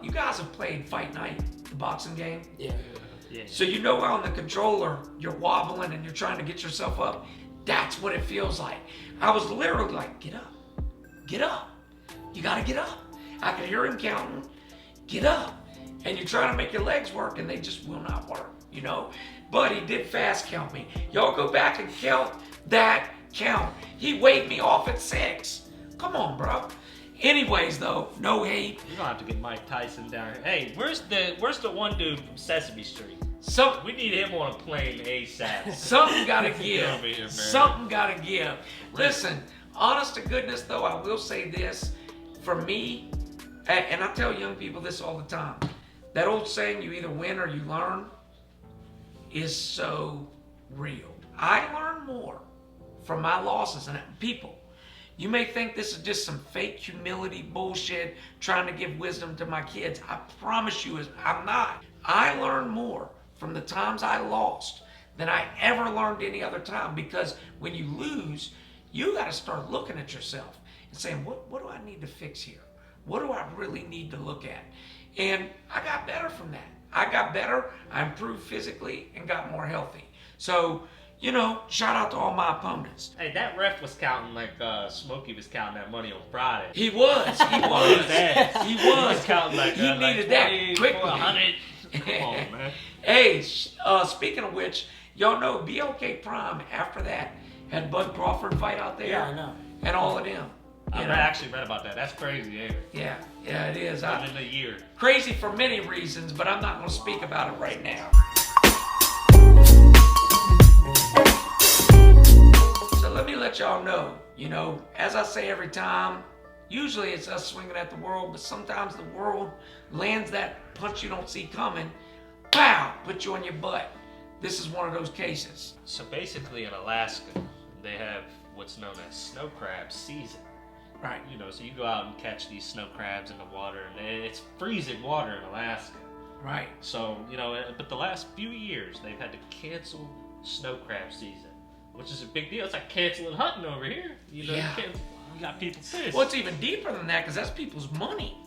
you guys have played Fight Night, the boxing game? Yeah. Yeah. So you know on the controller, you're wobbling and you're trying to get yourself up? That's what it feels like. I was literally like, get up. Get up. You gotta get up. I could hear him counting, get up. And you're trying to make your legs work and they just will not work, you know? But he did fast count me. Y'all go back and count that count. He weighed me off at 6. Come on, bro. Anyways, though, no hate. You're gonna have to get Mike Tyson down here. Hey, where's the one dude from Sesame Street? We need him on a plane ASAP. Something gotta Get give. over here, man. Something gotta give. Listen, honest to goodness, though, I will say this. For me, and I tell young people this all the time, that old saying, you either win or you learn, is so real. I learn more from my losses. And people, you may think this is just some fake humility bullshit, trying to give wisdom to my kids. I promise you, I'm not. I learn more from the times I lost than I ever learned any other time, because when you lose, you got to start looking at yourself and saying, what do I need to fix here? What do I really need to look at? And I got better from that. I got better, I improved physically, and got more healthy. So, you know, shout out to all my opponents. Hey, that ref was counting like Smokey was counting that money on Friday. He was. He was. He was counting like He needed that 20, quickly. 100. Come on, man. Hey, speaking of which, y'all know BLK Prime after that had Bud Crawford fight out there. Yeah, I know. And all of them. I actually read about that. That's crazy, ain't it? Yeah, it is. In a year. Crazy for many reasons, but I'm not going to speak about it right now. So let me let y'all know, you know, as I say every time, usually it's us swinging at the world, but sometimes the world lands that punch you don't see coming, pow, put you on your butt. This is one of those cases. So basically in Alaska, they have what's known as snow crab season. Right. You know, so you go out and catch these snow crabs in the water, and it's freezing water in Alaska. Right. So, you know, but the last few years, they've had to cancel snow crab season, which is a big deal. It's like canceling hunting over here. You know, Yeah. you got people pissed. Well, it's even deeper than that, because that's people's money.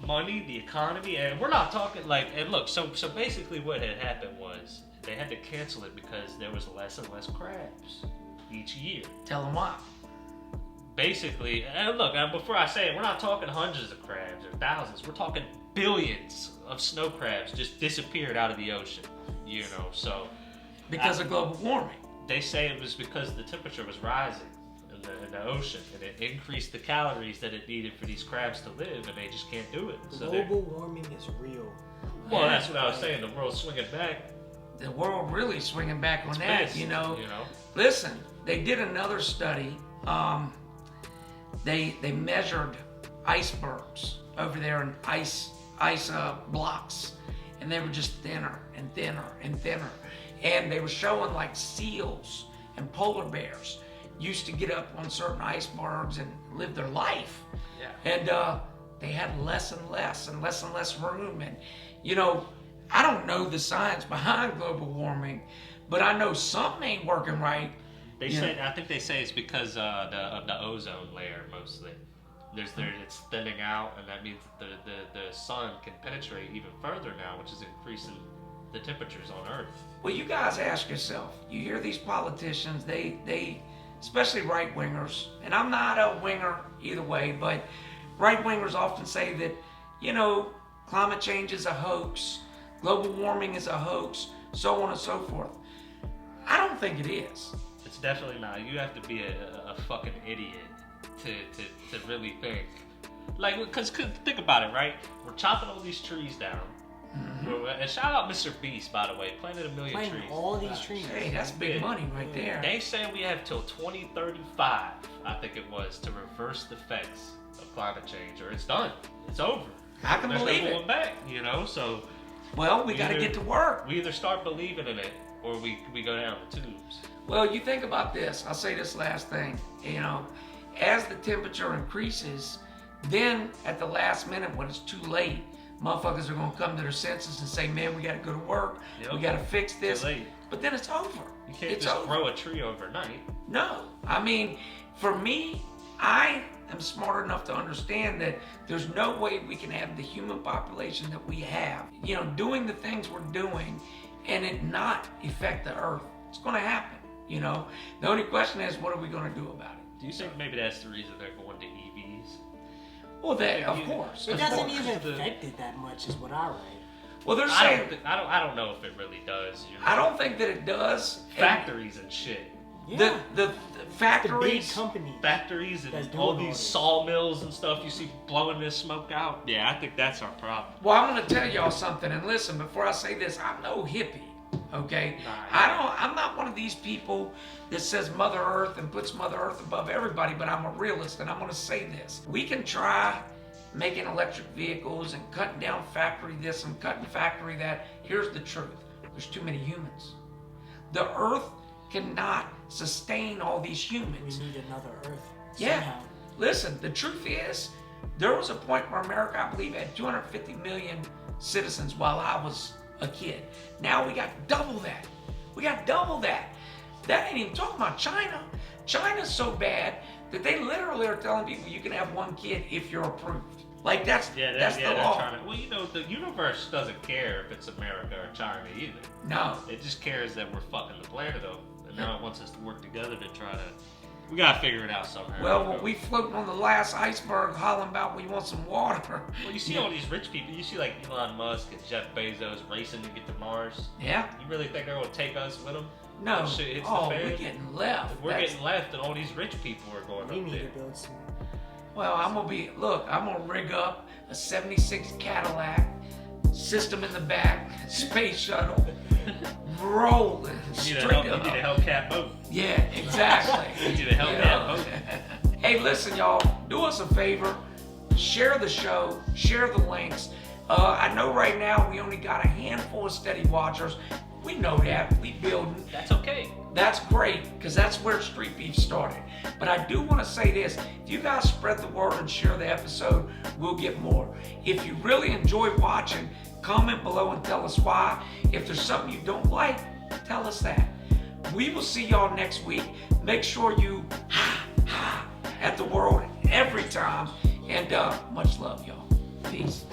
Money, the economy, and we're not talking like, and look, so basically what had happened was they had to cancel it because there was less and less crabs each year. Tell them why. Basically, and look, before I say it, we're not talking hundreds of crabs or thousands. We're talking billions of snow crabs just disappeared out of the ocean, you know, so. Because of global warming. They say it was because the temperature was rising. in the ocean, and it increased the calories that it needed for these crabs to live, and they just can't do it. So Global warming is real. well, that's what I was saying. The world's swinging back. The world really swinging back on It's that, pissed, you know. You know. Listen, they did another study. They measured icebergs over there in ice blocks, and they were just thinner and thinner and thinner. And they were showing like seals and polar bears used to get up on certain icebergs and live their life. Yeah. And they had less and less room. And you know, I don't know the science behind global warming, but I know something ain't working right. They say, I think they say it's because of the ozone layer mostly. It's thinning out, and that means that the sun can penetrate even further now, which is increasing the temperatures on Earth. Well, you guys ask yourself, you hear these politicians, they especially right-wingers, and I'm not a winger either way, but right-wingers often say that, you know, climate change is a hoax, global warming is a hoax, so on and so forth. I don't think it is. It's definitely not. You have to be a fucking idiot to really think. Like, because think about it, right? We're chopping all these trees down. Mm-hmm. And shout out Mr. Beast, by the way, planted a million Planting trees. all these trees. Hey, that's big money right there. They say we have till 2035, I think it was, to reverse the effects of climate change, or it's done. It's over. I can There's believe no it. going back, you know? So, Well, we got to get to work. We either start believing in it, or we go down the tubes. Well, you think about this. I'll say this last thing. You know, as the temperature increases, then at the last minute when it's too late, motherfuckers are going to come to their senses and say, man, we got to go to work. Yep. We got to fix this. Too late. But then it's over. You can't it's just over. grow a tree overnight. No. I mean, for me, I am smart enough to understand that there's no way we can have the human population that we have, you know, doing the things we're doing and it not affect the earth. It's going to happen, you know. The only question is, what are we going to do about it? Do you think maybe that's the reason they're going to EVs? Well, of course. It of doesn't course. even affect it that much, is what I read. Well, they're I saying. don't know if it really does. You know? I don't think that it does. Factories and shit. Yeah. The The big factories. company. Factories That's and doing all all these this. sawmills and stuff you see blowing this smoke out. Yeah, I think that's our problem. Well, I'm going to tell y'all something, and listen, before I say this, I'm no hippie, okay? Nah, I'm not one of these people that says Mother Earth and puts Mother Earth above everybody, but I'm a realist, and I'm going to say this. We can try making electric vehicles and cutting down factory this and cutting factory that. Here's the truth. There's too many humans. The Earth cannot sustain all these We humans. need another Earth. Yeah. Somehow. Listen, the truth is, there was a point where America, I believe, had 250 million citizens while I was a kid. Now we got double that. We got double that. That ain't even talking about China. China's so bad that they literally are telling people you can have one kid if you're approved. Like that's the they're law. trying to. Well, you know, the universe doesn't care if it's America or China either. No. It just cares that we're fucking the planet up, and now it wants us to work together to try to. We gotta figure it out somehow. Well, when we floating on the last iceberg hollering about we want some water. Well, you see all these rich people. You see like Elon Musk and Jeff Bezos racing to get to Mars. Yeah. You really think they're gonna take us with them? No. When shit hits the Oh, fan? we're getting left. We're That's- getting left, and all these rich people are going We up need there. to build some. Well, I'm gonna rig up a 76 Cadillac, system in the back, space shuttle, rolling You need straight a up. Hellcat boat. Yeah, exactly. You need a Hellcat boat. Hey, listen, y'all, do us a favor, share the show, share the links. I know right now we only got a handful of steady watchers. We know that, we building. That's okay. That's great, because that's where Street Beef started. But I do want to say this, if you guys spread the word and share the episode, we'll get more. If you really enjoy watching, comment below and tell us why. If there's something you don't like, tell us that. We will see y'all next week. Make sure you at the world every time. And much love, y'all. Peace.